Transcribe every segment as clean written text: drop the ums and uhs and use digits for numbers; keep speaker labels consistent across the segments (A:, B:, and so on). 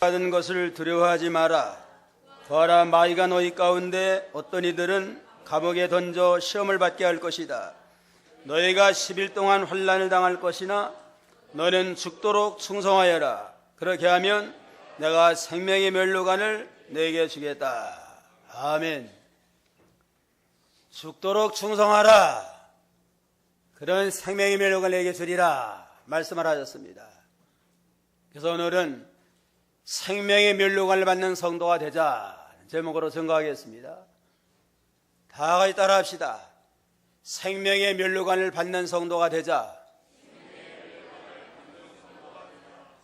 A: 받은 것을 두려워하지 마라. 보아라, 마귀가 너희 가운데 어떤 이들은 감옥에 던져 시험을 받게 할 것이다. 너희가 10일 동안 환난을 당할 것이나 너는 죽도록 충성하여라. 그렇게 하면 내가 생명의 면류관을 내게 주겠다. 아멘. 죽도록 충성하라. 그런 생명의 면류관을 내게 주리라 말씀을 하셨습니다. 그래서 오늘은 생명의 면류관을 받는 성도가 되자 제목으로 증거하겠습니다. 다 같이 따라합시다. 생명의 면류관을 받는 성도가 되자.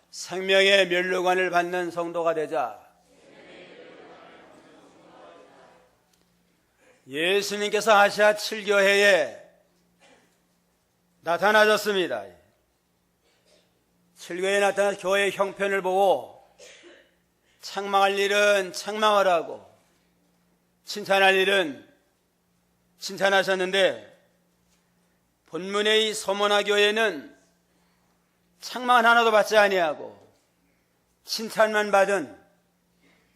A: 생명의 면류관을 받는 성도가 되자. 예수님께서 아시아 7교회에 나타나셨습니다. 7교회에 나타난 교회의 형편을 보고 책망할 일은 책망을 하고 칭찬할 일은 칭찬하셨는데, 본문의 이 서머나 교회는 책망 하나도 받지 아니하고 칭찬만 받은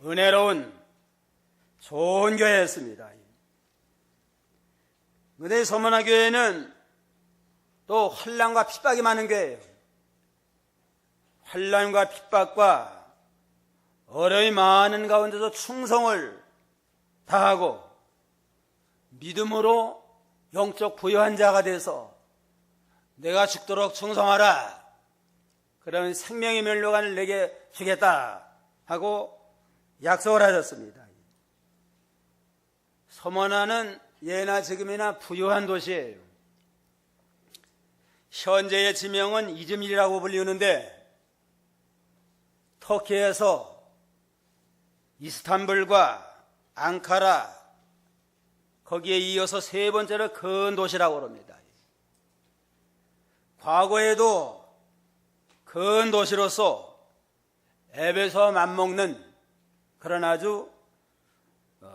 A: 은혜로운 좋은 교회였습니다. 그런데 이 서머나 교회는 또 환난과 핍박이 많은 교회예요. 환난과 핍박과 어려움이 많은 가운데서 충성을 다하고 믿음으로 영적 부유한 자가 돼서 내가 죽도록 충성하라, 그런 생명의 면류관을 내게 주겠다 하고 약속을 하셨습니다. 서머나는 예나 지금이나 부유한 도시예요. 현재의 지명은 이즈밀이라고 불리우는데, 터키에서 이스탄불과 앙카라, 거기에 이어서 세 번째로 큰 도시라고 합니다. 과거에도 큰 도시로서 에베소와 맞먹는 그런 아주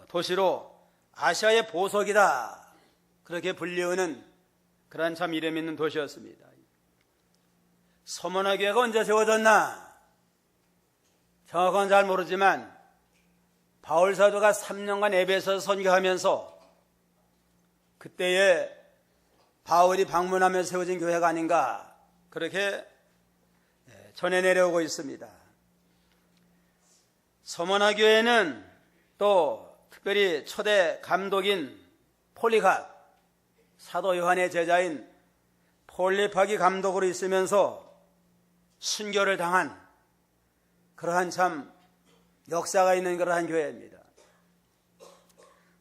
A: 도시로 아시아의 보석이다, 그렇게 불리우는 그런 참 이름 있는 도시였습니다. 서머나 교회가 언제 세워졌나 정확한 잘 모르지만 바울 사도가 3년간 에베소에서 선교하면서 그때에 바울이 방문하며 세워진 교회가 아닌가, 그렇게 전해 내려오고 있습니다. 서머나 교회는 또 특별히 초대 감독인 폴리갑, 사도 요한의 제자인 폴리팍이 감독으로 있으면서 순교를 당한 그러한 참 역사가 있는 그러한 교회입니다.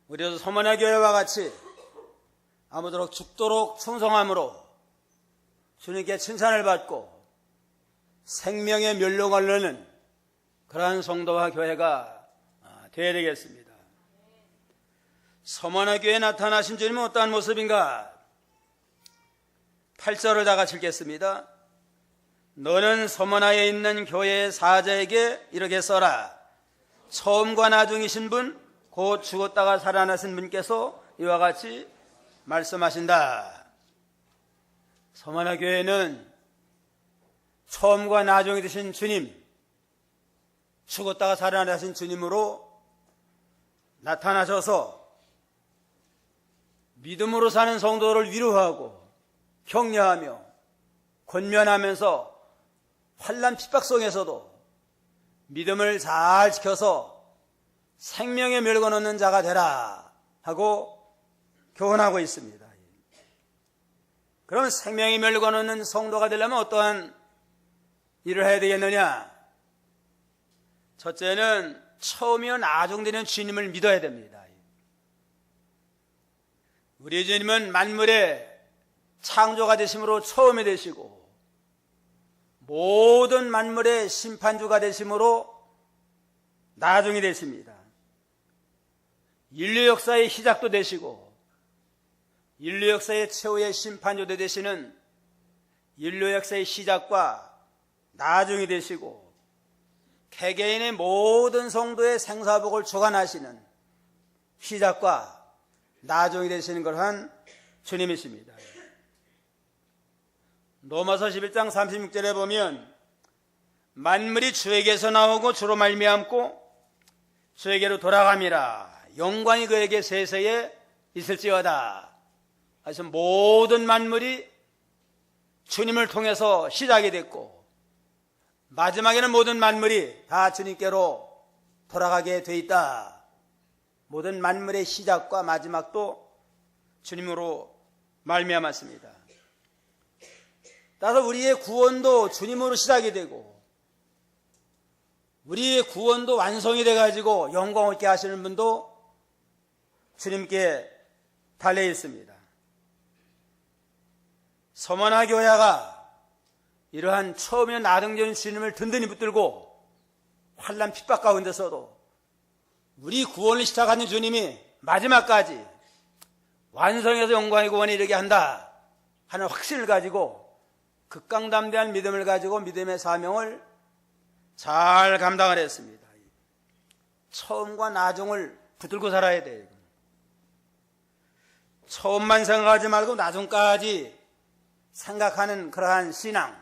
A: 우리도 서머나 교회와 같이 아무쪼록 죽도록 충성함으로 주님께 칭찬을 받고 생명의 면류관을 넣는 그러한 성도와 교회가 되어야 되겠습니다. 서머나 교회에 나타나신 주님은 어떠한 모습인가? 8절을 다 같이 읽겠습니다. 너는 서머나에 있는 교회의 사자에게 이렇게 써라. 처음과 나중이신 분, 곧 죽었다가 살아나신 분께서 이와 같이 말씀하신다. 서머나 교회는 처음과 나중이 되신 주님, 죽었다가 살아나신 주님으로 나타나셔서 믿음으로 사는 성도를 위로하고 격려하며 권면하면서 환난 핍박 속에서도 믿음을 잘 지켜서 생명의 멸관 얻는 자가 되라 하고 교훈하고 있습니다. 그럼 생명의 멸관 얻는 성도가 되려면 어떠한 일을 해야 되겠느냐? 첫째는 처음이요 나중되는 주님을 믿어야 됩니다. 우리 주님은 만물의 창조가 되심으로 처음이 되시고 모든 만물의 심판주가 되심으로 나중이 되십니다. 인류 역사의 시작도 되시고 인류 역사의 최후의 심판주도 되시는 인류 역사의 시작과 나중이 되시고 개개인의 모든 성도의 생사복을 주관하시는 시작과 나중이 되시는 그러한 주님이십니다. 로마서 11장 36절에 보면 만물이 주에게서 나오고 주로 말미암고 주에게로 돌아감이라. 영광이 그에게 세세에 있을지어다. 그래서 모든 만물이 주님을 통해서 시작이 됐고 마지막에는 모든 만물이 다 주님께로 돌아가게 돼 있다. 모든 만물의 시작과 마지막도 주님으로 말미암았습니다. 따라서 우리의 구원도 주님으로 시작이 되고 우리의 구원도 완성이 돼가지고 영광 있게 하시는 분도 주님께 달려 있습니다. 서머나 교회가 이러한 처음에 나등전 주님을 든든히 붙들고 환난 핍박 가운데서도 우리 구원을 시작하는 주님이 마지막까지 완성해서 영광의 구원에 이르게 한다 하는 확신을 가지고 극강담대한 믿음을 가지고 믿음의 사명을 잘 감당을 했습니다. 처음과 나중을 붙들고 살아야 돼요. 처음만 생각하지 말고 나중까지 생각하는 그러한 신앙,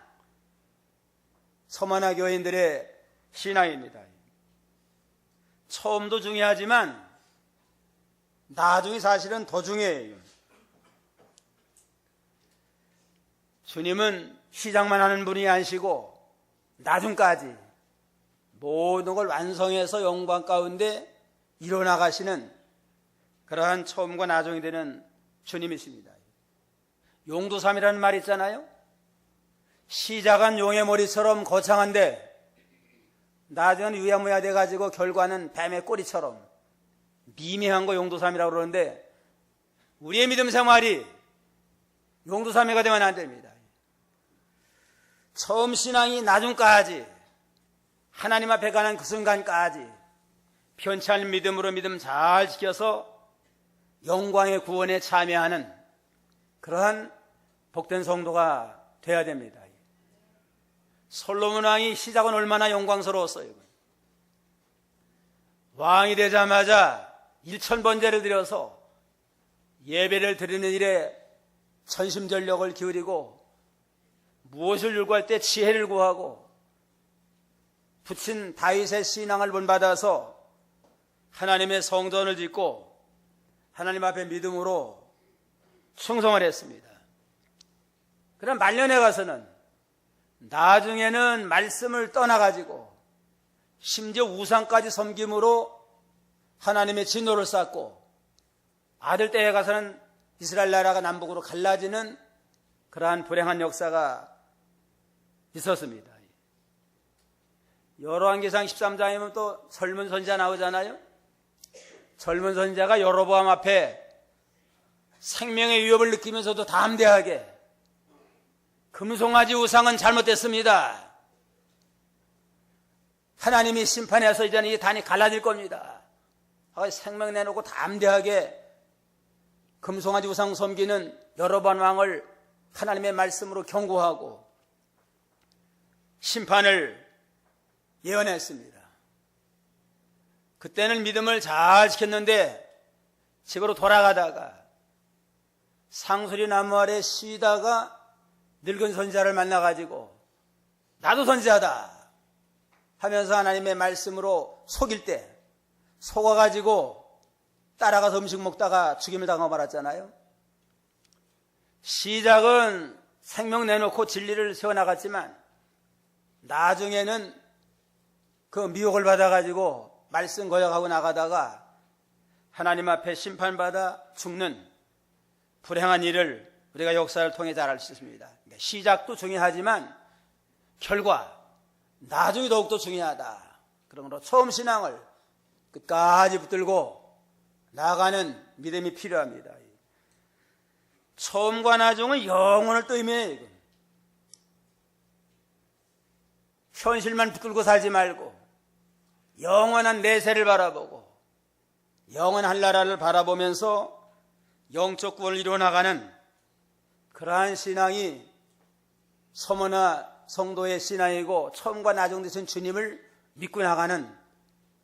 A: 서머나 교인들의 신앙입니다. 처음도 중요하지만 나중이 사실은 더 중요해요. 주님은 시작만 하는 분이 아니시고 나중까지 모든 걸 완성해서 영광 가운데 이뤄나가시는 그러한 처음과 나중이 되는 주님이십니다. 용두삼이라는 말이 있잖아요. 시작은 용의 머리처럼 거창한데 나중에는 유야무야 돼가지고 결과는 뱀의 꼬리처럼 미미한 거 용두삼이라고 그러는데 우리의 믿음 생활이 용두삼이가 되면 안 됩니다. 처음 신앙이 나중까지 하나님 앞에 가는 그 순간까지 편치 않은 믿음으로 믿음 잘 지켜서 영광의 구원에 참여하는 그러한 복된 성도가 되어야 됩니다. 솔로몬 왕이 시작은 얼마나 영광스러웠어요. 왕이 되자마자 1000번제를 드려서 예배를 드리는 일에 전심전력을 기울이고 무엇을 요구할 때 지혜를 구하고 부친 다윗의 신앙을 본받아서 하나님의 성전을 짓고 하나님 앞에 믿음으로 충성을 했습니다. 그럼 말년에 가서는 나중에는 말씀을 떠나가지고 심지어 우상까지 섬김으로 하나님의 진노를 쌓고 아들 때에 가서는 이스라엘 나라가 남북으로 갈라지는 그러한 불행한 역사가 있었습니다. 여로왕기상 13장이면 또 젊은 선지자 나오잖아요. 젊은 선지자가 여로보암 앞에 생명의 위협을 느끼면서도 담대하게 금송아지 우상은 잘못됐습니다. 하나님이 심판해서 이제는 이 단이 갈라질 겁니다. 생명 내놓고 담대하게 금송아지 우상 섬기는 여로보암 왕을 하나님의 말씀으로 경고하고 심판을 예언했습니다. 그때는 믿음을 잘 지켰는데 집으로 돌아가다가 상수리 나무 아래 쉬다가 늙은 선지자를 만나가지고 나도 선지자다 하면서 하나님의 말씀으로 속일 때 속아가지고 따라가서 음식 먹다가 죽임을 당하고 말았잖아요. 시작은 생명 내놓고 진리를 세워나갔지만 나중에는 그 미혹을 받아가지고 말씀 거역하고 나가다가 하나님 앞에 심판받아 죽는 불행한 일을 우리가 역사를 통해 잘 알 수 있습니다. 시작도 중요하지만 결과, 나중이 더욱더 중요하다. 그러므로 처음 신앙을 끝까지 붙들고 나아가는 믿음이 필요합니다. 처음과 나중은 영원을 또 의미해요. 현실만 붙들고 살지 말고 영원한 내세를 바라보고 영원한 나라를 바라보면서 영적 구원을 이루어나가는 그러한 신앙이 서머나 성도의 신앙이고 처음과 나중 되신 주님을 믿고 나가는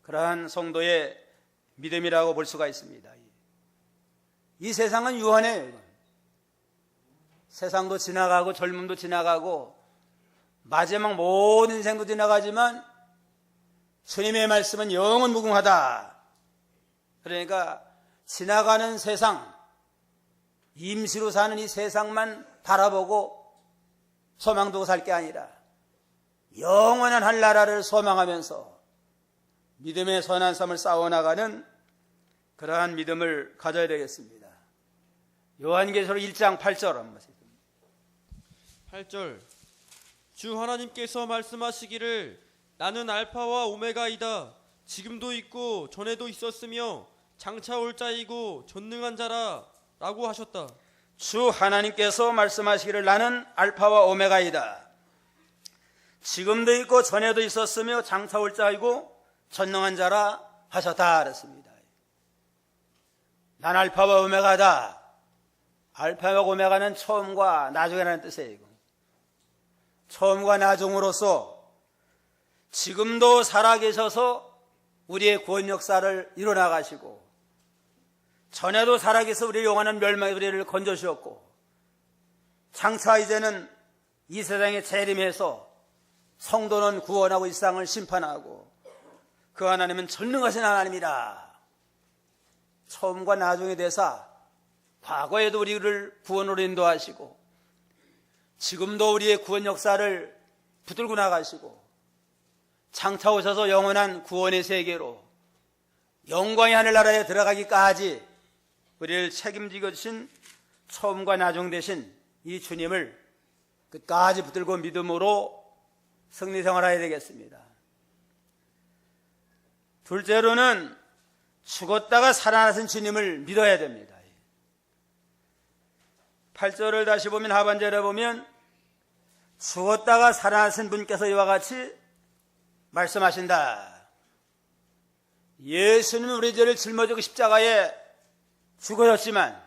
A: 그러한 성도의 믿음이라고 볼 수가 있습니다. 이 세상은 유한해요. 세상도 지나가고 젊음도 지나가고 마지막 모든 인생도 지나가지만 주님의 말씀은 영원 무궁하다. 그러니까 지나가는 세상, 임시로 사는 이 세상만 바라보고 소망두고 살 게 아니라 영원한 한 나라를 소망하면서 믿음의 선한 삶을 싸워나가는 그러한 믿음을 가져야 되겠습니다. 요한계시록 1장 8절 한번 보세요.
B: 8절 주 하나님께서 말씀하시기를 나는 알파와 오메가이다. 지금도 있고 전에도 있었으며 장차 올 자이고 전능한 자라 라고 하셨다.
A: 주 하나님께서 말씀하시기를 나는 알파와 오메가이다. 지금도 있고 전에도 있었으며 장차 올 자이고 전능한 자라 하셨다 그랬습니다. 난 알파와 오메가다. 알파와 오메가는 처음과 나중이라는 뜻이에요. 처음과 나중으로서 지금도 살아계셔서 우리의 구원 역사를 이뤄나가시고 전에도 살아계셔서 우리의 영원한 멸망의 우리를 건져주셨고 장차 이제는 이 세상에 재림해서 성도는 구원하고 이 세상을 심판하고 그 하나님은 전능하신 하나님이라. 처음과 나중의 대사, 과거에도 우리를 구원으로 인도하시고 지금도 우리의 구원 역사를 붙들고 나가시고 장차 오셔서 영원한 구원의 세계로 영광의 하늘나라에 들어가기까지 우리를 책임지고 주신 처음과 나중 되신 이 주님을 끝까지 붙들고 믿음으로 승리 생활해야 되겠습니다. 둘째로는 죽었다가 살아나신 주님을 믿어야 됩니다. 8절을 다시 보면 하반절에 보면 죽었다가 살아나신 분께서 이와 같이 말씀하신다. 예수님은 우리 죄를 짊어지고 십자가에 죽으셨지만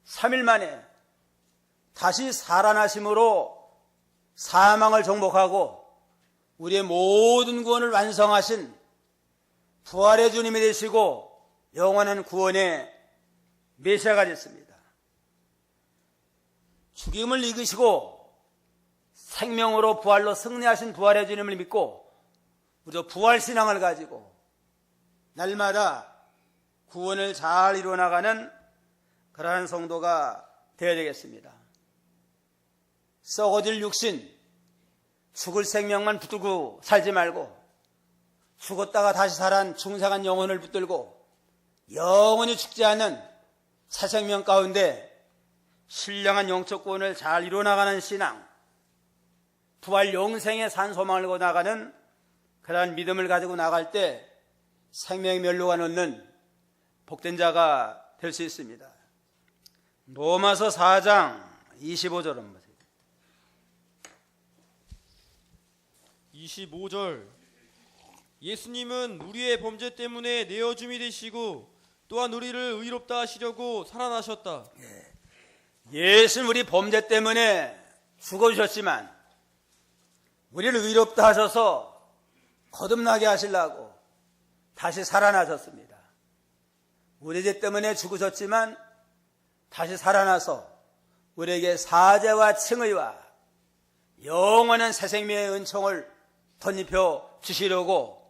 A: 3일 만에 다시 살아나심으로 사망을 정복하고 우리의 모든 구원을 완성하신 부활의 주님이 되시고 영원한 구원의 메시아가 됐습니다. 죽임을 이기시고 생명으로 부활로 승리하신 부활의 주님을 믿고 우리도 부활신앙을 가지고 날마다 구원을 잘 이루어나가는 그러한 성도가 되어야 되겠습니다. 썩어질 육신, 죽을 생명만 붙들고 살지 말고 죽었다가 다시 살아난 중생한 영혼을 붙들고 영원히 죽지 않는 새 생명 가운데 신령한 영적 구원을 잘 이루어나가는 신앙, 부활 영생의 산 소망을 걸고 나가는 그러한 믿음을 가지고 나갈 때 생명의 멸류관 얻는 복된 자가 될 수 있습니다. 로마서 4장 25절 한번 보세요.
B: 25절 예수님은 우리의 범죄 때문에 내어줌이 되시고 또한 우리를 의롭다 하시려고 살아나셨다.
A: 예수는 우리 범죄 때문에 죽어주셨지만 우리를 의롭다 하셔서 거듭나게 하시려고 다시 살아나셨습니다. 우리 죄 때문에 죽으셨지만 다시 살아나서 우리에게 사죄와 칭의와 영원한 새 생명의 은총을 덧입혀 주시려고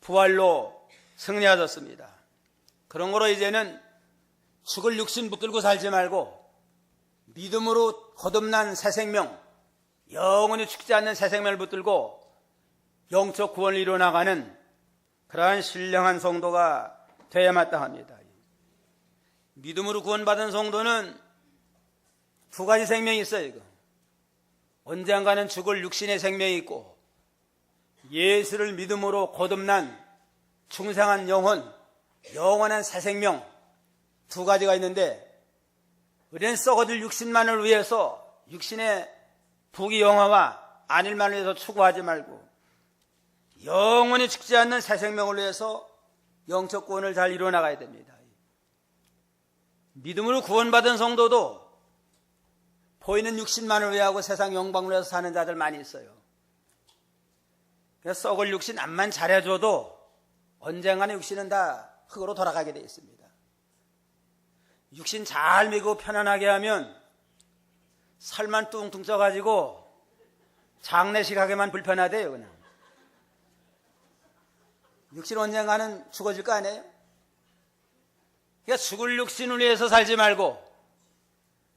A: 부활로 승리하셨습니다. 그런 거로 이제는 죽을 육신 붙들고 살지 말고 믿음으로 거듭난 새 생명, 영원히 죽지 않는 새 생명을 붙들고 영적 구원을 이루어나가는 그러한 신령한 성도가 되어야 마땅합니다. 믿음으로 구원받은 성도는 두 가지 생명이 있어요. 언젠가는 죽을 육신의 생명이 있고 예수를 믿음으로 거듭난 중생한 영혼, 영원한 새 생명 두 가지가 있는데 우리는 썩어질 육신만을 위해서 육신의 부귀영화와 안일만을 위해서 추구하지 말고 영원히 죽지 않는 새 생명을 위해서 영적 구원을 잘 이루어나가야 됩니다. 믿음으로 구원받은 성도도 보이는 육신만을 위하고 세상 영광을 위해서 사는 자들 많이 있어요. 그래서 썩을 육신 암만 잘해줘도 언젠가는 육신은 다 흙으로 돌아가게 되어 있습니다. 육신 잘 미고 편안하게 하면 살만 뚱뚱 쪄가지고 장례식 하게만 불편하대요. 그냥 육신 언젠가는 죽어질 거 아니에요? 그러니까 죽을 육신을 위해서 살지 말고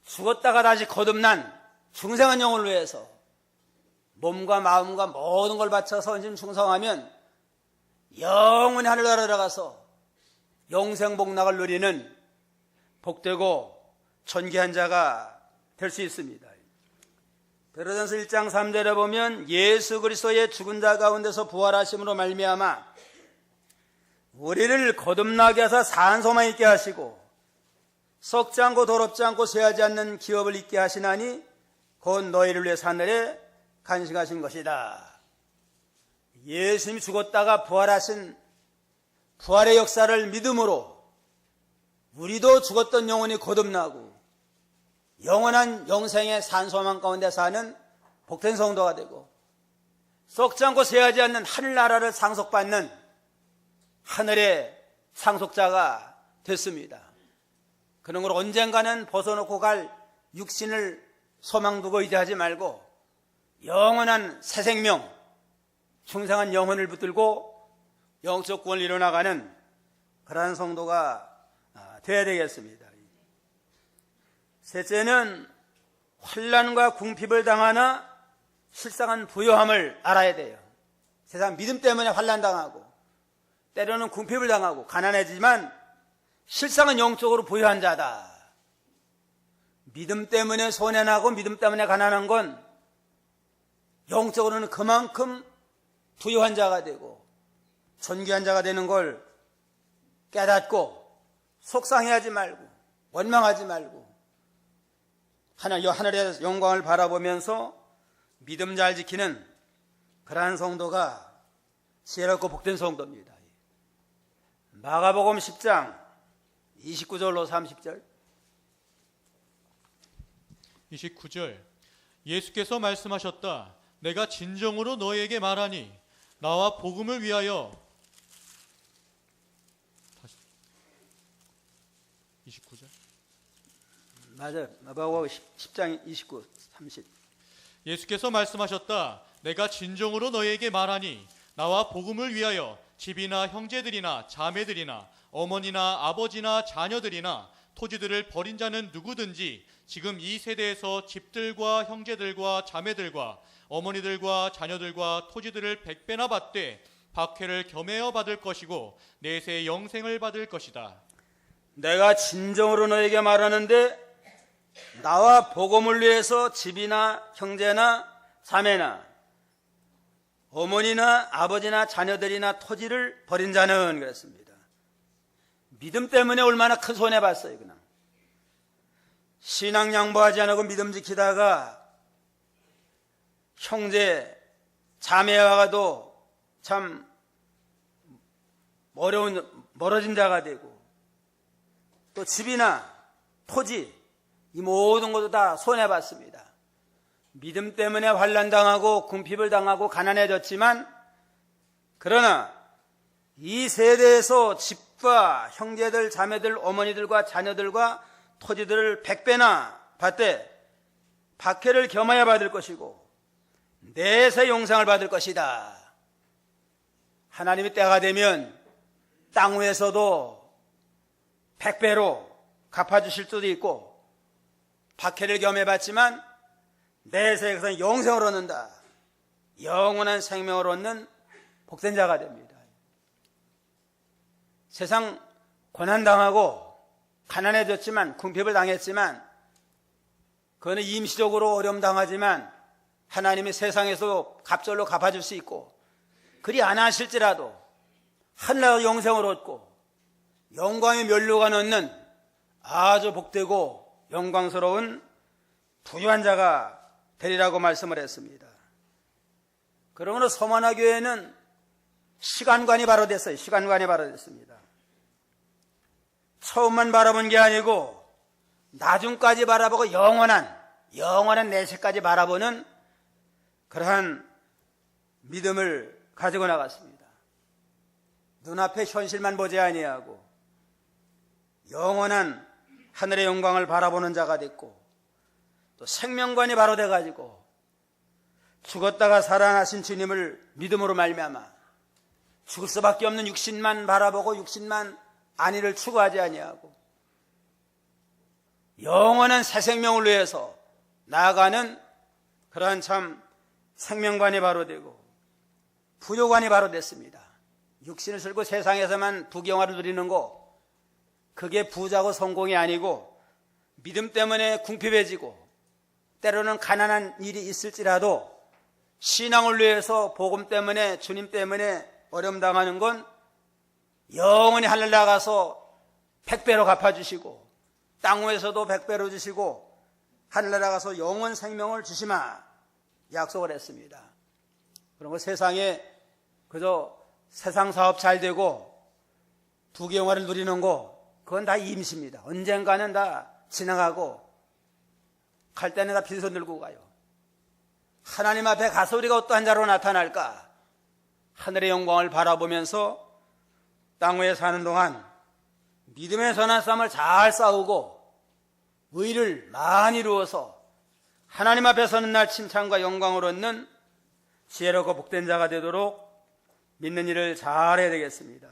A: 죽었다가 다시 거듭난 중생한 영혼을 위해서 몸과 마음과 모든 걸 바쳐서 지금 충성하면 영원히 하늘나라에 들어가서 영생복락을 누리는 복되고 존귀한 자가 될 수 있습니다. 베드로전서 1장 3절에 보면 예수 그리스도의 죽은 자 가운데서 부활하심으로 말미암아 우리를 거듭나게 하사 산소만 있게 하시고 썩지 않고 더럽지 않고 쇠하지 않는 기업을 있게 하시나니 곧 너희를 위해 하늘에 간직하신 것이다. 예수님이 죽었다가 부활하신 부활의 역사를 믿음으로 우리도 죽었던 영혼이 거듭나고 영원한 영생의 산소망 가운데 사는 복된 성도가 되고 썩지 않고 쇠하지 않는 하늘나라를 상속받는 하늘의 상속자가 됐습니다. 그런 걸 언젠가는 벗어놓고 갈 육신을 소망 두고 의지하지 말고 영원한 새 생명, 충성한 영혼을 붙들고 영적 구원을 이뤄나가는 그러한 성도가 되어야 되겠습니다. 셋째는 환난과 궁핍을 당하나 실상은 부요함을 알아야 돼요. 세상 믿음 때문에 환난당하고 때로는 궁핍을 당하고 가난해지지만 실상은 영적으로 부요한 자다. 믿음 때문에 손해나고 믿음 때문에 가난한 건 영적으로는 그만큼 부요한 자가 되고 존귀한 자가 되는 걸 깨닫고 속상해하지 말고 원망하지 말고 하늘의 영광을 바라보면서 믿음 잘 지키는 그러한 성도가 지혜롭고 복된 성도입니다. 마가복음 10장 29절로 30절
C: 29절 예수께서 말씀하셨다. 내가 진정으로 너희에게 말하니 나와 복음을 위하여 29절
A: 맞아요. 마가복음 10장 29, 30
C: 예수께서 말씀하셨다. 내가 진정으로 너희에게 말하니 나와 복음을 위하여 집이나 형제들이나 자매들이나 어머니나 아버지나 자녀들이나 토지들을 버린 자는 누구든지 지금 이 세대에서 집들과 형제들과 자매들과 어머니들과 자녀들과 토지들을 100배나 받되 박해를 겸하여 받을 것이고 내세 영생을 받을 것이다.
A: 내가 진정으로 너에게 말하는데 나와 복음을 위해서 집이나 형제나 자매나 어머니나 아버지나 자녀들이나 토지를 버린 자는 그랬습니다. 믿음 때문에 얼마나 큰 손해봤어요. 그냥 신앙 양보하지 않고 믿음 지키다가 형제 자매와도 참 멀어진 자가 되고 또 집이나 토지 이 모든 것도 다 손해봤습니다. 믿음 때문에 환난당하고 궁핍을 당하고 가난해졌지만 그러나 이 세대에서 집과 형제들, 자매들, 어머니들과 자녀들과 토지들을 100배나 받되 박해를 겸하여 받을 것이고 내세 영생을 받을 것이다. 하나님이 때가 되면 땅 위에서도 100배로 갚아주실 수도 있고 박해를 겸해봤지만 내세에서 영생을 얻는다. 영원한 생명을 얻는 복된 자가 됩니다. 세상 고난당하고 가난해졌지만 궁핍을 당했지만 그거는 임시적으로 어려움 당하지만 하나님이 세상에서 갑절로 갚아줄 수 있고 그리 안 하실지라도 하늘나라 영생을 얻고 영광의 면류관 얻는 아주 복되고 영광스러운 부유한 자가 되리라고 말씀을 했습니다. 그러므로 서만화 교회는 시간관이 바로 됐어요. 시간관이 바로 됐습니다. 처음만 바라본 게 아니고 나중까지 바라보고 영원한 내세까지 바라보는 그러한 믿음을 가지고 나갔습니다. 눈앞의 현실만 보지 아니하고 영원한 하늘의 영광을 바라보는 자가 됐고 또 생명관이 바로 돼가지고 죽었다가 살아나신 주님을 믿음으로 말미암아 죽을 수밖에 없는 육신만 바라보고 육신만 안위를 추구하지 아니하고 영원한 새 생명을 위해서 나아가는 그러한 참 생명관이 바로 되고 부요관이 바로 됐습니다. 육신을 쓸고 세상에서만 부귀영화를 누리는 거, 그게 부자고 성공이 아니고 믿음 때문에 궁핍해지고 때로는 가난한 일이 있을지라도 신앙을 위해서 복음 때문에 주님 때문에 어려움 당하는 건 영원히 하늘 나가서 100배로 갚아주시고 땅 위에서도 100배로 주시고 하늘 나가서 영원 생명을 주시마 약속을 했습니다. 그런 거 세상에 그저 세상 사업 잘 되고 부귀영화를 누리는 거, 그건 다 임시입니다. 언젠가는 다 지나가고 갈 때는 다 빈손 들고 가요. 하나님 앞에 가서 우리가 어떠한 자로 나타날까? 하늘의 영광을 바라보면서 땅 위에 사는 동안 믿음의 선한 싸움을 잘 싸우고 의를 많이 이루어서 하나님 앞에 서는 날 칭찬과 영광을 얻는 지혜롭고 복된 자가 되도록 믿는 일을 잘해야 되겠습니다.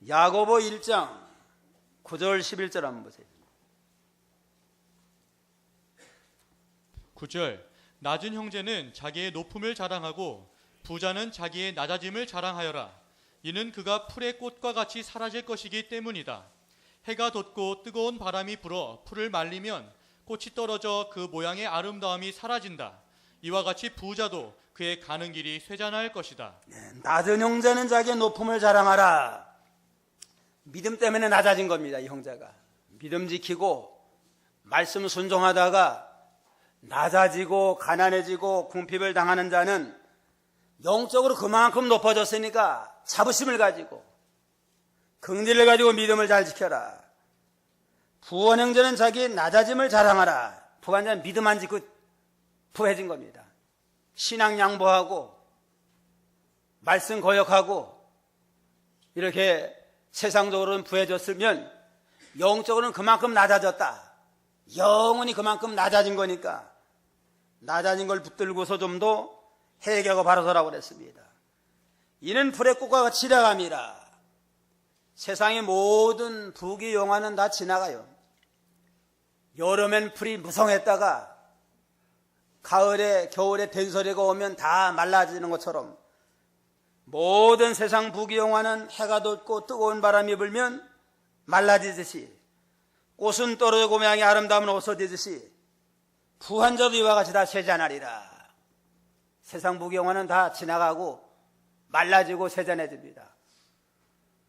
A: 야고보 1장 9절 11절 한번 보세요.
C: 9절 낮은 형제는 자기의 높음을 자랑하고 부자는 자기의 낮아짐을 자랑하여라. 이는 그가 풀의 꽃과 같이 사라질 것이기 때문이다. 해가 돋고 뜨거운 바람이 불어 풀을 말리면 꽃이 떨어져 그 모양의 아름다움이 사라진다. 이와 같이 부자도 그의 가는 길이 쇠잔할 것이다.
A: 낮은 형제는 자기의 높음을 자랑하라. 믿음 때문에 낮아진 겁니다. 이 형제가 믿음 지키고 말씀 순종하다가 낮아지고 가난해지고 궁핍을 당하는 자는 영적으로 그만큼 높아졌으니까 자부심을 가지고 긍지를 가지고 믿음을 잘 지켜라. 부한 형제는 자기의 낮아짐을 자랑하라. 부한 자는 믿음 안 지고 부해진 겁니다. 신앙 양보하고 말씀 거역하고 이렇게 세상적으로는 부해졌으면 영적으로는 그만큼 낮아졌다. 영원히 그만큼 낮아진 거니까 낮아진 걸 붙들고서 좀 더 회개하고 바로 서라고 그랬습니다. 이는 풀의 꽃과 같이 지나갑니다. 세상의 모든 부귀영화는 다 지나가요. 여름엔 풀이 무성했다가 가을에 겨울에 된소리가 오면 다 말라지는 것처럼 모든 세상 부귀영화는 해가 돋고 뜨거운 바람이 불면 말라지듯이 꽃은 떨어지고 모양의 아름다움은 없어지듯이 부한 자도 이와 같이 다 쇠잔하리라. 세상 부귀영화는 다 지나가고 말라지고 쇠잔해집니다.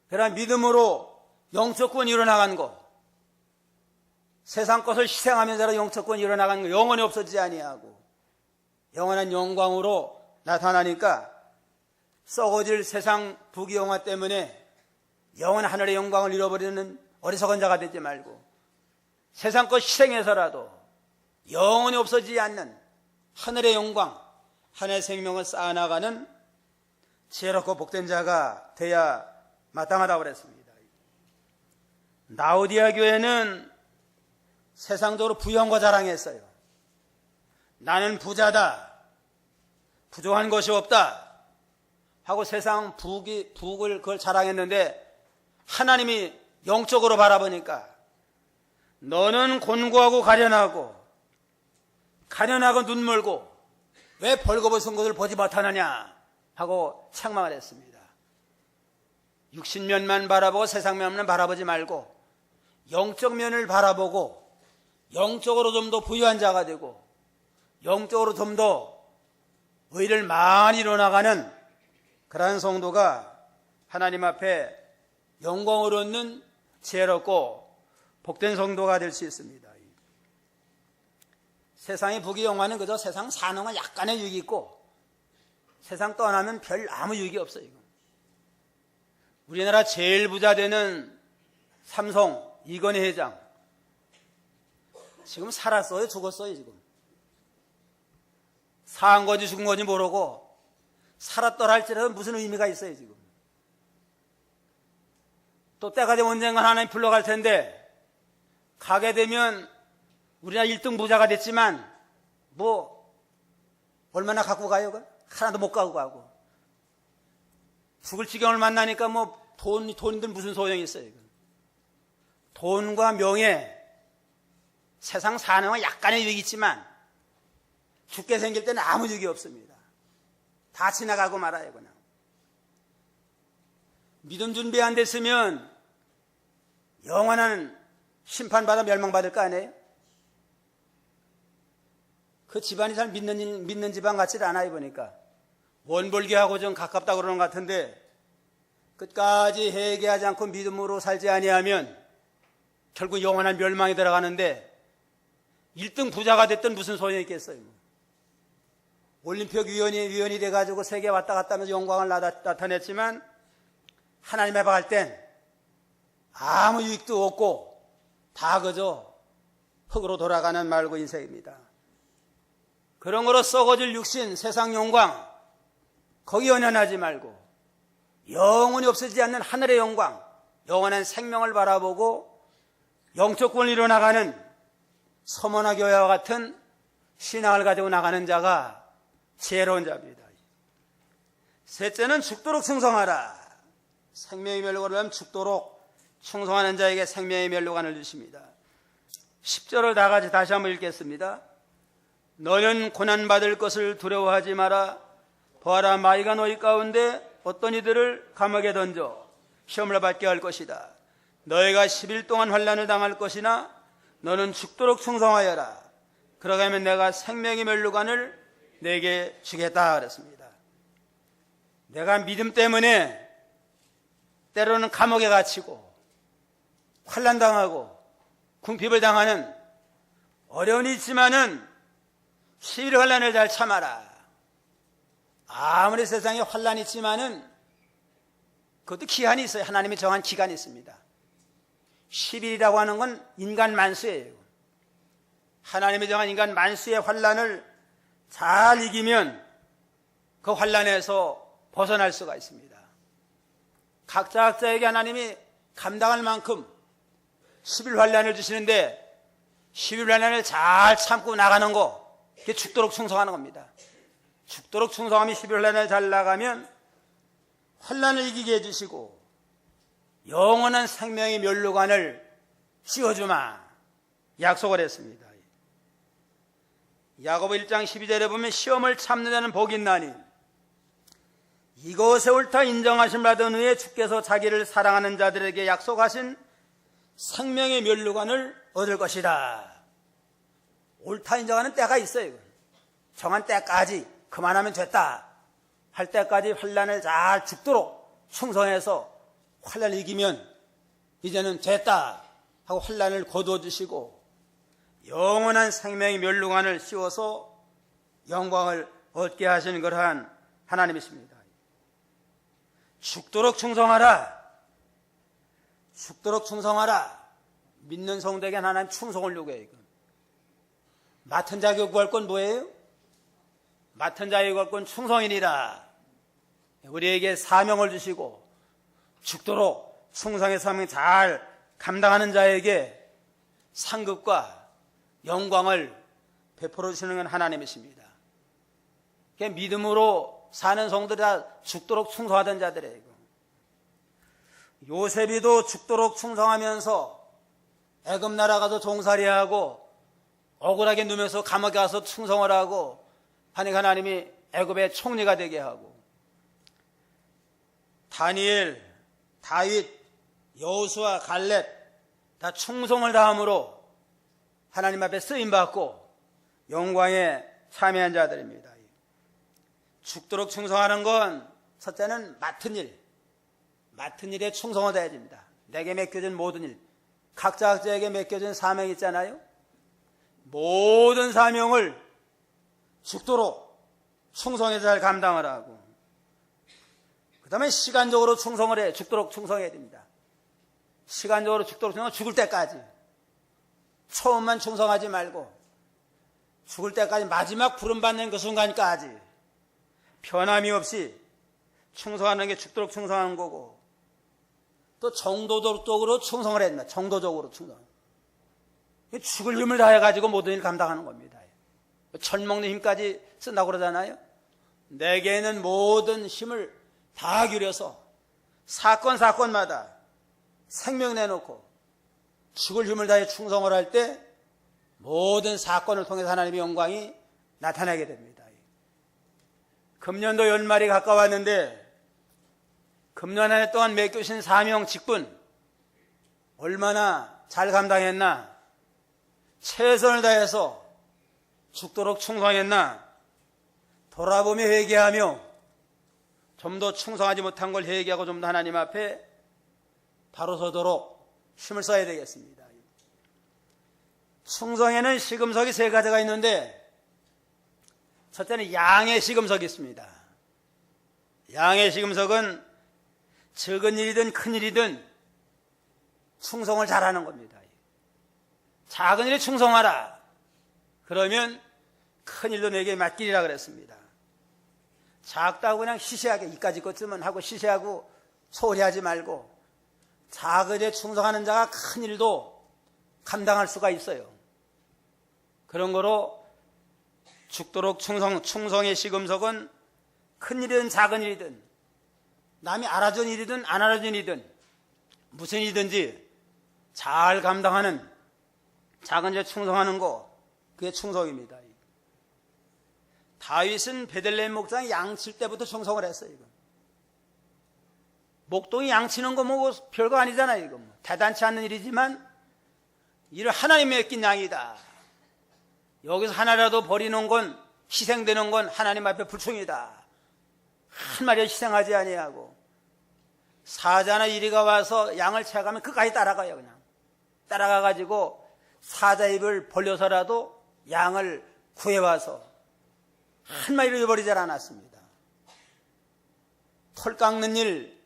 A: 그러나 믿음으로 영적권 이뤄나간 것, 세상 것을 희생하면서 영적권 이뤄나간 것 영원히 없어지지 아니하고 영원한 영광으로 나타나니까 썩어질 세상 부귀영화 때문에 영원한 하늘의 영광을 잃어버리는 어리석은 자가 되지 말고 세상 것 희생해서라도 영원히 없어지지 않는 하늘의 영광, 하늘의 생명을 쌓아나가는 지혜롭고 복된 자가 돼야 마땅하다고 그랬습니다. 라오디아 교회는 세상적으로 부영과 자랑했어요. 나는 부자다, 부족한 것이 없다 하고 세상 북을 그걸 자랑했는데 하나님이 영적으로 바라보니까 너는 곤고하고 가련하고 눈멀고 왜 벌거벗은 것을 보지 못하느냐 하고 책망을 했습니다. 육신면만 바라보고 세상면만 바라보지 말고 영적 면을 바라보고 영적으로 좀 더 부유한 자가 되고 영적으로 좀 더 의를 많이 이뤄나가는 그러한 성도가 하나님 앞에 영광을 얻는 지혜롭고 복된 성도가 될 수 있습니다. 세상의 부귀영화는 그저 세상 사는 건 약간의 유익이 있고 세상 떠나면 별 아무 유익이 없어요. 우리나라 제일 부자 되는 삼성 이건희 회장 지금 살았어요? 죽었어요? 지금 사한 건지 죽은 건지 모르고 살았더라 할지라도 무슨 의미가 있어요? 지금 또 때가 되면 언젠간 하나님 불러갈 텐데 가게 되면 우리나라 1등 부자가 됐지만 뭐 얼마나 갖고 가요? 그걸? 하나도 못 갖고 가고. 죽을 지경을 만나니까 뭐 돈들 무슨 소용이 있어요? 이건. 돈과 명예, 세상 사는 건 약간의 유익이 있지만 죽게 생길 때는 아무 유익이 없습니다. 다 지나가고 말아요, 그냥. 믿음 준비 안 됐으면 영원한 심판받아 멸망받을 거 아니에요? 그 집안이 잘 믿는 집안 같지 않아요, 보니까. 원불교하고 좀 가깝다고 그러는 것 같은데, 끝까지 회개하지 않고 믿음으로 살지 아니하면 결국 영원한 멸망에 들어가는데 1등 부자가 됐든 무슨 소용이 있겠어요. 올림픽 위원이 돼가지고 세계 왔다 갔다 하면서 영광을 나타냈지만 하나님 앞에 갈 땐 아무 유익도 없고 다 그저 흙으로 돌아가는 말고 인생입니다. 그런 거로 썩어질 육신, 세상 영광 거기 연연하지 말고 영원히 없어지지 않는 하늘의 영광, 영원한 생명을 바라보고 영적 권리로 나가는 서머나 교회와 같은 신앙을 가지고 나가는 자가 지혜로운 자입니다. 셋째는 죽도록 충성하라. 생명의 멸류관을 하면 죽도록 충성하는 자에게 생명의 멸류관을 주십니다. 10절을 다 같이 다시 한번 읽겠습니다. 너는 고난받을 것을 두려워하지 마라. 보아라, 마귀가 너희 가운데 어떤 이들을 감옥에 던져 시험을 받게 할 것이다. 너희가 10일 동안 환난을 당할 것이나 너는 죽도록 충성하여라. 그러게 하면 내가 생명의 멸류관을 내게 주겠다 그랬습니다. 내가 믿음 때문에 때로는 감옥에 갇히고 환난당하고 궁핍을 당하는 어려움이 있지만은 10일 환난을 잘 참아라. 아무리 세상에 환난이 있지만은 그것도 기한이 있어요. 하나님이 정한 기간이 있습니다. 10일이라고 하는 건 인간 만수예요. 하나님이 정한 인간 만수의 환난을 잘 이기면 그 환난에서 벗어날 수가 있습니다. 각자에게 하나님이 감당할 만큼 10일 환난을 주시는데 10일 환난을 잘 참고 나가는 거, 그게 죽도록 충성하는 겁니다. 죽도록 충성하며 10일 환난을 잘 나가면 환난을 이기게 해주시고 영원한 생명의 멸류관을 씌워주마 약속을 했습니다. 야고보 1장 12절에 보면 시험을 참는 자는 복이 있나니 이것에 옳다 인정하심 받은 후에 주께서 자기를 사랑하는 자들에게 약속하신 생명의 멸류관을 얻을 것이다. 옳다 인정하는 때가 있어요. 정한 때까지 그만하면 됐다 할 때까지 환난을 잘 죽도록 충성해서 환난을 이기면 이제는 됐다 하고 환난을 거두어 주시고 영원한 생명의 멸류관을 씌워서 영광을 얻게 하시는 그러한 하나님이십니다. 죽도록 충성하라. 죽도록 충성하라. 믿는 성도에게 하나님 충성을 요구해요. 맡은 자에게 요구할 건 뭐예요? 맡은 자에게 요구할 건 충성이니라. 우리에게 사명을 주시고 죽도록 충성의 사명 잘 감당하는 자에게 상급과 영광을 베풀어 주시는 건 하나님이십니다. 믿음으로 사는 성도들이 다 죽도록 충성하던 자들이에요. 요셉이도 죽도록 충성하면서 애굽 나라 가서 종살이하고 억울하게 누면서 감옥에 가서 충성을 하고 하니까 하나님이 애굽의 총리가 되게 하고 다니엘, 다윗, 여호수아, 갈렙 다 충성을 다함으로 하나님 앞에 쓰임받고 영광에 참여한 자들입니다. 죽도록 충성하는 건 첫째는 맡은 일에 충성을 다해야 됩니다. 내게 맡겨진 모든 일, 각자에게 맡겨진 사명이 있잖아요. 모든 사명을 죽도록 충성해서 잘 감당을 하고 그 다음에 시간적으로 충성을 해. 죽도록 충성해야 됩니다. 시간적으로 죽도록 충성, 죽을 때까지. 처음만 충성하지 말고 죽을 때까지 마지막 부름받는 그 순간까지 변함이 없이 충성하는 게 죽도록 충성하는 거고 또 정도적으로 충성을 해야 됩니다. 정도적으로 충성. 죽을 힘을 다해가지고 모든 일을 감당하는 겁니다. 철 먹는 힘까지 쓴다고 그러잖아요. 내게는 모든 힘을 다 기울여서 사건마다 생명 내놓고 죽을 힘을 다해 충성을 할 때 모든 사건을 통해서 하나님의 영광이 나타나게 됩니다. 금년도 연말이 가까웠는데 금년 한 해 동안 맡겨주신 사명 직분 얼마나 잘 감당했나, 최선을 다해서 죽도록 충성했나 돌아보며 회개하며 좀 더 충성하지 못한 걸 회개하고 좀 더 하나님 앞에 바로 서도록 힘을 써야 되겠습니다. 충성에는 시금석이 세 가지가 있는데 첫째는 양의 시금석이 있습니다. 양의 시금석은 적은 일이든 큰 일이든 충성을 잘하는 겁니다. 작은 일에 충성하라. 그러면 큰 일도 내게 맡기리라 그랬습니다. 작다고 그냥 시시하게 이까지 것쯤은 하고 시시하고 소홀히 하지 말고 작은 일에 충성하는 자가 큰 일도 감당할 수가 있어요. 그런 거로 죽도록 충성의 시금석은 큰 일이든 작은 일이든 남이 알아준 일이든 안 알아준 일이든 무슨 일이든지 잘 감당하는 작은 일에 충성하는 거, 그게 충성입니다. 다윗은 베들레헴 목장이 양칠 때부터 충성을 했어요. 이거. 목동이 양치는 거 뭐 별거 아니잖아요. 이거 뭐. 대단치 않는 일이지만 이를 하나님이 맡긴 양이다. 여기서 하나라도 버리는 건, 희생되는 건 하나님 앞에 불충이다. 한 마리 희생하지 아니하고 사자나 이리가 와서 양을 채가면 끝까지 따라가요. 그냥 따라가가지고 사자 입을 벌려서라도 양을 구해와서 한 마리를 잃어버리지 않았습니다. 털 깎는 일,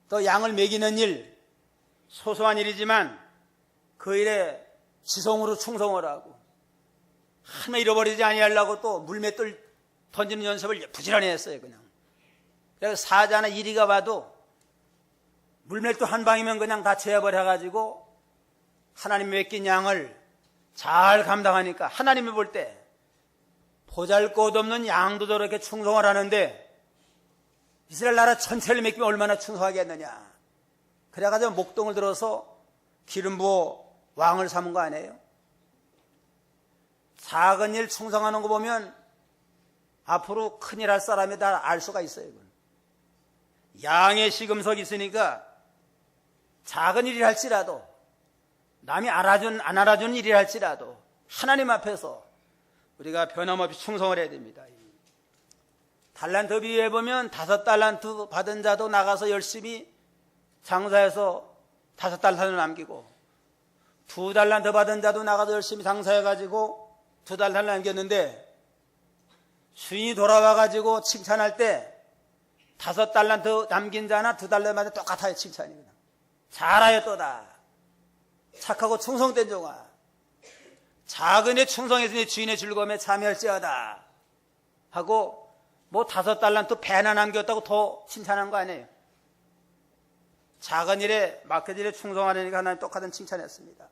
A: 또 양을 먹이는 일, 소소한 일이지만 그 일에 지성으로 충성을 하고 한 마리 잃어버리지 아니하려고 또 물맷돌 던지는 연습을 부지런히 했어요. 그냥. 그래서 사자나 이리가 와도 물맷돌 한 방이면 그냥 다 제어버려가지고 하나님 맡긴 양을 잘 감당하니까 하나님이 볼 때 보잘것없는 양도 저렇게 충성을 하는데 이스라엘 나라 전체를 맡기면 얼마나 충성하겠느냐. 그래가지고 목동을 들어서 기름 부어 왕을 삼은 거 아니에요? 작은 일 충성하는 거 보면 앞으로 큰일 할 사람이 다 알 수가 있어요. 이건. 양의 시금석이 있으니까 작은 일이 할지라도 남이 안 알아준 일이 할지라도 하나님 앞에서 우리가 변함없이 충성을 해야 됩니다. 달란트 비유해 보면 5달란트 받은 자도 나가서 열심히 장사해서 5달란트를 남기고 2달란트 받은 자도 나가서 열심히 장사해가지고 2달란트를 남겼는데 주인이 돌아와가지고 칭찬할 때 5달란트 남긴 자나 2달란트마다 똑같아요. 칭찬이. 잘하였도다. 착하고 충성된 종아. 작은 에 충성했으니 주인의 즐거움에 참여할지어다 하고 뭐 5달란트 배나 남겼다고 더 칭찬한 거 아니에요. 작은 일에 맡겨진 일에 충성하려니까 하나님 똑같은 칭찬했습니다.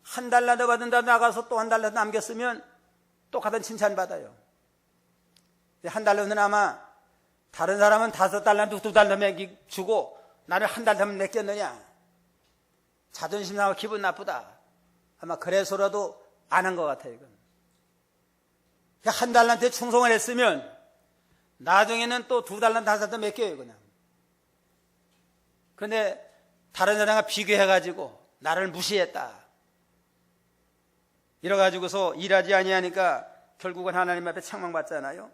A: 1달란트 받은 자 나가서 또 1달란트 남겼으면 똑같은 칭찬받아요. 1달란트는 아마 다른 사람은 5달란트 2달란트 주고 나를 1달란트 맡겼느냐, 자존심 상하고 기분 나쁘다, 아마 그래서라도 안 한 것 같아요. 이건. 1달란트에 충성을 했으면 나중에는 또 2달란트 5달란트 맡겨요. 그냥. 근데 다른 사람과 비교해가지고 나를 무시했다 이래가지고서 일하지 아니하니까 결국은 하나님 앞에 책망받잖아요.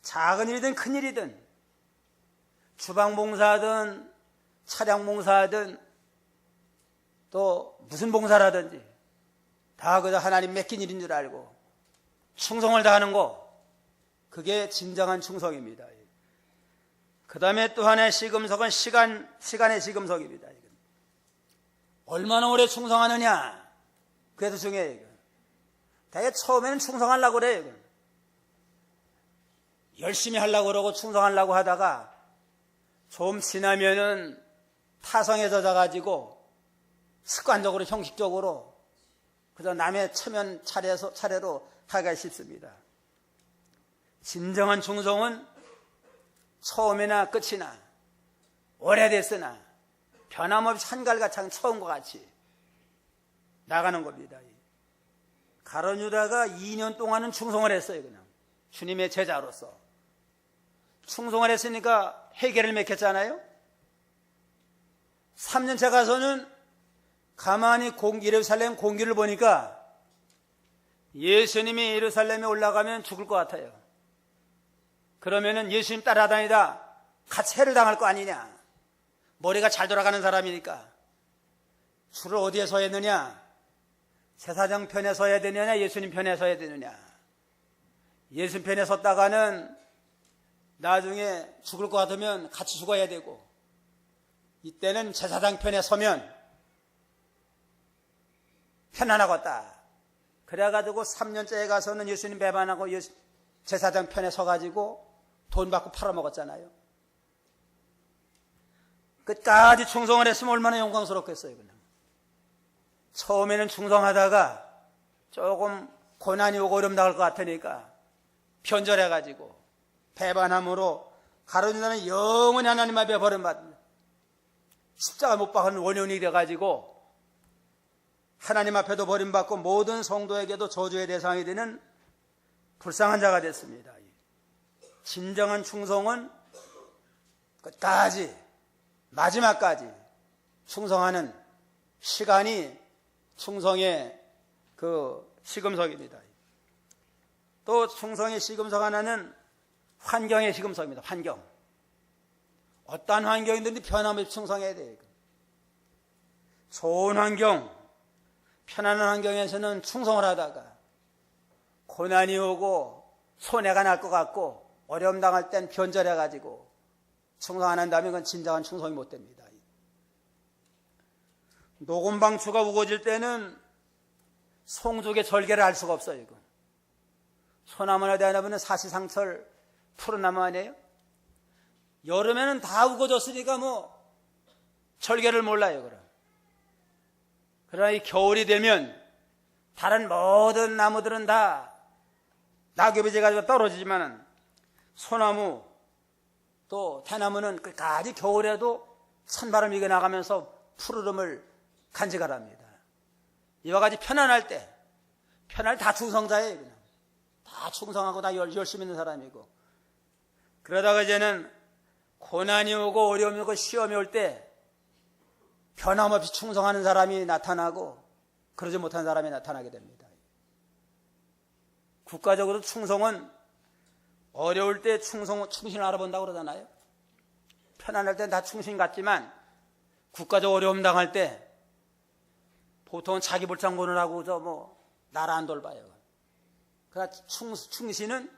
A: 작은 일이든 큰 일이든 주방봉사든 차량봉사든 또 무슨 봉사라든지 다 그저 하나님 맡긴 일인 줄 알고 충성을 다하는 거, 그게 진정한 충성입니다. 그 다음에 또 하나의 시금석은 시간의 시금석입니다. 얼마나 오래 충성하느냐, 그게 더 중요해요. 대개 처음에는 충성하려고 그래요. 열심히 하려고 그러고 충성하려고 하다가 좀 지나면은 타성에 젖어가지고 습관적으로 형식적으로 그저 남의 체면 차례로 하기가 쉽습니다. 진정한 충성은 처음이나 끝이나 오래됐으나 변함없이 한갈가창 처음과 같이 나가는 겁니다. 가룟 유다가 2년 동안은 충성을 했어요. 그냥 주님의 제자로서 충성을 했으니까 회개를 맺혔잖아요. 3년째 가서는 가만히 예루살렘 공기를 보니까 예수님이 예루살렘에 올라가면 죽을 것 같아요. 그러면은 예수님 따라다니다 같이 해를 당할 거 아니냐. 머리가 잘 돌아가는 사람이니까. 줄을 어디에 서야 되느냐? 제사장 편에 서야 되느냐? 예수님 편에 서야 되느냐? 예수님 편에 섰다가는 나중에 죽을 것 같으면 같이 죽어야 되고, 이때는 제사장 편에 서면 편안하겠다. 그래가지고 3년째에 가서는 예수님 배반하고 제사장 편에 서가지고 돈 받고 팔아먹었잖아요. 끝까지 충성을 했으면 얼마나 영광스럽겠어요. 그냥. 처음에는 충성하다가 조금 고난이 오고 어려움 당할 것 같으니까 변절해가지고 배반함으로 가룟 유다는 영원히 하나님 앞에 버림받는 십자가 못 박은 원흉이 돼가지고 하나님 앞에도 버림받고 모든 성도에게도 저주의 대상이 되는 불쌍한 자가 됐습니다. 진정한 충성은 끝까지 마지막까지 충성하는 시간이 충성의 그 시금석입니다. 또 충성의 시금석 하나는 환경의 시금석입니다. 환경. 어떠한 환경이든지 변함없이 충성해야 돼요. 좋은 환경, 편안한 환경에서는 충성을 하다가 고난이 오고 손해가 날 것 같고 어려움 당할 땐 변절해가지고 충성 안 한다면 그건 진정한 충성이 못 됩니다. 녹음방추가 우거질 때는 송죽의 절개를 알 수가 없어요. 이건. 소나무나 대나무는 사시상철 푸른 나무 아니에요? 여름에는 다 우거졌으니까 뭐 절개를 몰라요. 그러나 이 겨울이 되면 다른 모든 나무들은 다 낙엽이 져가지고 떨어지지만 소나무 또 대나무는 끝까지 겨울에도 찬바람이 나가면서 푸르름을 간직하랍니다. 이와 같이 편안할 때, 편안할 때 다 충성자예요. 그냥. 다 충성하고 다 열심히 있는 사람이고. 그러다가 이제는 고난이 오고 어려움이 오고 시험이 올 때 변함없이 충성하는 사람이 나타나고 그러지 못한 사람이 나타나게 됩니다. 국가적으로 충성은 어려울 때 충신을 알아본다고 그러잖아요. 편안할 땐 다 충신 같지만 국가적 어려움 당할 때 보통은 자기 볼장 보느라고 나라 안 돌봐요. 그러나 충신은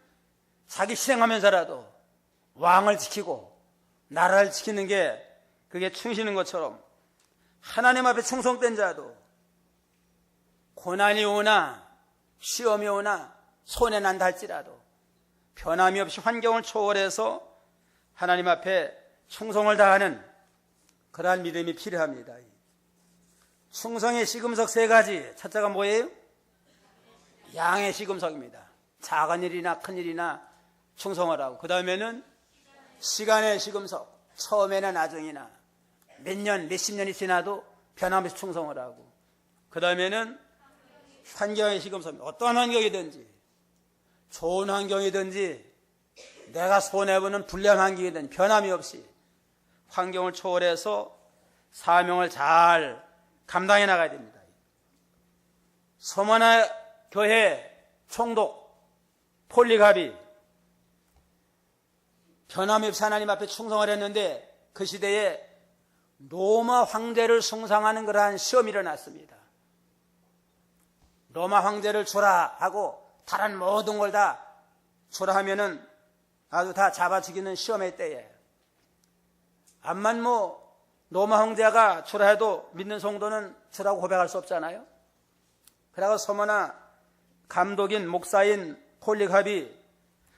A: 자기 실행하면서라도 왕을 지키고 나라를 지키는 게 그게 충신인 것처럼 하나님 앞에 충성된 자도 고난이 오나 시험이 오나 손해난다 할지라도 변함이 없이 환경을 초월해서 하나님 앞에 충성을 다하는 그러한 믿음이 필요합니다. 충성의 시금석 3가지. 첫째가 뭐예요? 양의 시금석입니다. 작은 일이나 큰 일이나 충성을 하고, 그 다음에는 시간의 시금석. 처음에나 나중이나 몇 년, 몇십 년이 지나도 변함없이 충성을 하고, 그 다음에는 환경의 시금석입니다. 어떤 환경이든지, 좋은 환경이든지, 내가 손해보는 불리한 환경이든지 변함이 없이 환경을 초월해서 사명을 잘 감당해 나가야 됩니다. 서머나 교회 총독 폴리갑이 변함이 없이 하나님 앞에 충성을 했는데 그 시대에 로마 황제를 숭상하는 그러한 시험이 일어났습니다. 로마 황제를 주라 하고 다른 모든 걸 다 주라 하면은 아주 다 잡아 죽이는 시험의 때에 암만 로마 황제가 주라 해도 믿는 성도는 주라고 고백할 수 없잖아요. 그래서 서머나 감독인 목사인 폴리갑이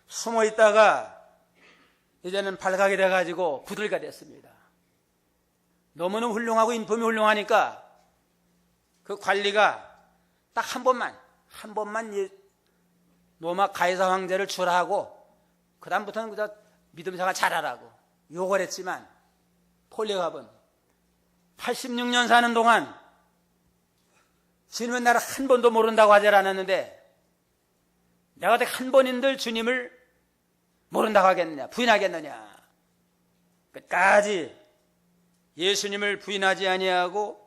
A: 숨어 있다가 이제는 발각이 돼가지고 부들가 됐습니다. 너무나 훌륭하고 인품이 훌륭하니까 그 관리가 딱 한 번만 로마 가이사 황제를 출하하고 그 다음부터는 그저 믿음 생활 잘하라고 욕을 했지만 폴리갑은 86년 사는 동안 주님은 나를 한 번도 모른다고 하지 않았는데 내가 어떻게 한 번인들 주님을 모른다고 하겠느냐, 부인하겠느냐. 끝까지 예수님을 부인하지 아니하고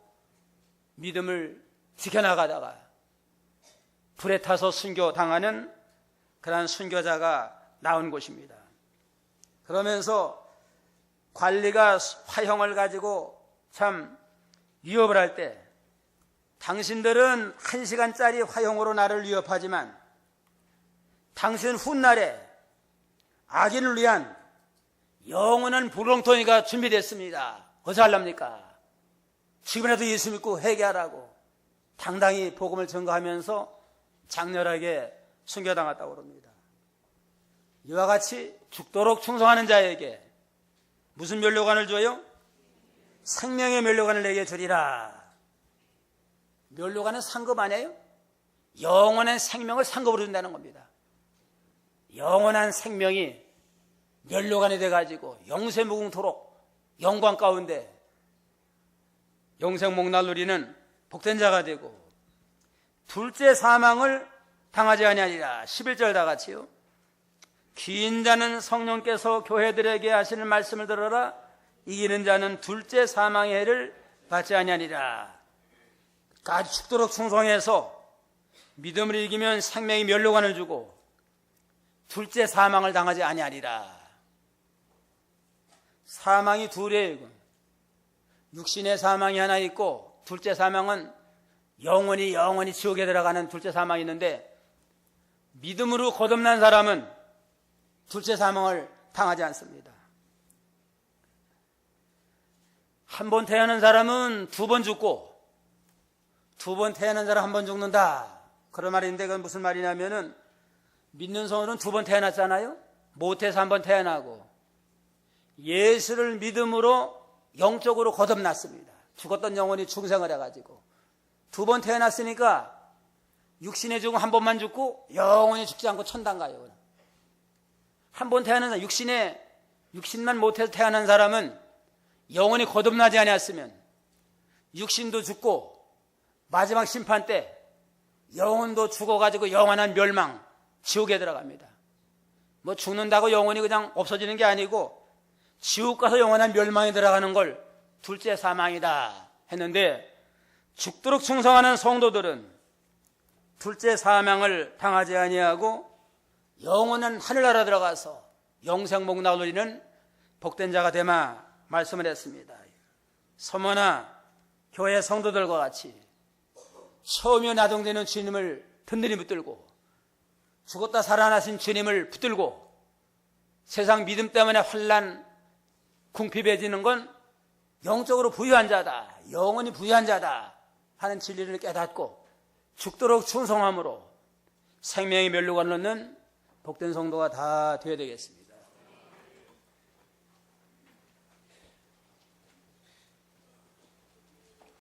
A: 믿음을 지켜나가다가 불에 타서 순교당하는 그러한 순교자가 나온 곳입니다. 그러면서 관리가 화형을 가지고 참 위협을 할 때 당신들은 1시간짜리 화형으로 나를 위협하지만 당신 훗날에 악인을 위한 영원한 불렁텅이가 준비됐습니다. 어찌 하렵니까? 지금이라도 예수 믿고 회개하라고 당당히 복음을 전가하면서 장렬하게 순교당했다고 합니다. 이와 같이 죽도록 충성하는 자에게 무슨 면류관을 줘요? 생명의 면류관을 내게 주리라. 면류관은 상급 아니에요? 영원한 생명을 상급으로 준다는 겁니다. 영원한 생명이 면류관이 돼가지고 영세무궁토록 영광 가운데 영생목날 누리는 복된 자가 되고 둘째 사망을 당하지 아니하리라. 11절 다 같이요. 귀인 자는 성령께서 교회들에게 하시는 말씀을 들어라. 이기는 자는 둘째 사망의 해를 받지 아니하리라. 까지 죽도록 충성해서 믿음을 이기면 생명이 면류관을 주고 둘째 사망을 당하지 아니하리라. 사망이 둘이에요. 육신의 사망이 하나 있고 둘째 사망은 영원히 지옥에 들어가는 둘째 사망이 있는데 믿음으로 거듭난 사람은 둘째 사망을 당하지 않습니다. 한 번 태어난 사람은 두 번 죽고 두 번 태어난 사람 한 번 죽는다. 그런 말인데 그건 무슨 말이냐면은 믿는 성도는 두 번 태어났잖아요. 못해서 한 번 태어나고 예수를 믿음으로 영적으로 거듭났습니다. 죽었던 영혼이 중생을 해가지고 두 번 태어났으니까 육신의 죽음 한 번만 죽고 영원히 죽지 않고 천당 가요. 한 번 태어난 사람, 육신만 못해서 태어난 사람은 영원히 거듭나지 아니었으면 육신도 죽고 마지막 심판 때 영혼도 죽어가지고 영원한 멸망, 지옥에 들어갑니다. 뭐 죽는다고 영혼이 그냥 없어지는 게 아니고 지옥 가서 영원한 멸망에 들어가는 걸 둘째 사망이다 했는데 죽도록 충성하는 성도들은 둘째 사망을 당하지 아니하고 영원한 하늘나라 들어가서 영생목락을 누리는 복된 자가 되마 말씀을 했습니다. 서머나 교회 성도들과 같이 처음에 나동되는 주님을 든든히 붙들고 죽었다 살아나신 주님을 붙들고 세상 믿음 때문에 환난 궁핍해지는 건 영적으로 부유한 자다, 영원히 부유한 자다 하는 진리를 깨닫고 죽도록 충성함으로 생명의 면류관을 얻는 복된 성도가 다 되어야 되겠습니다.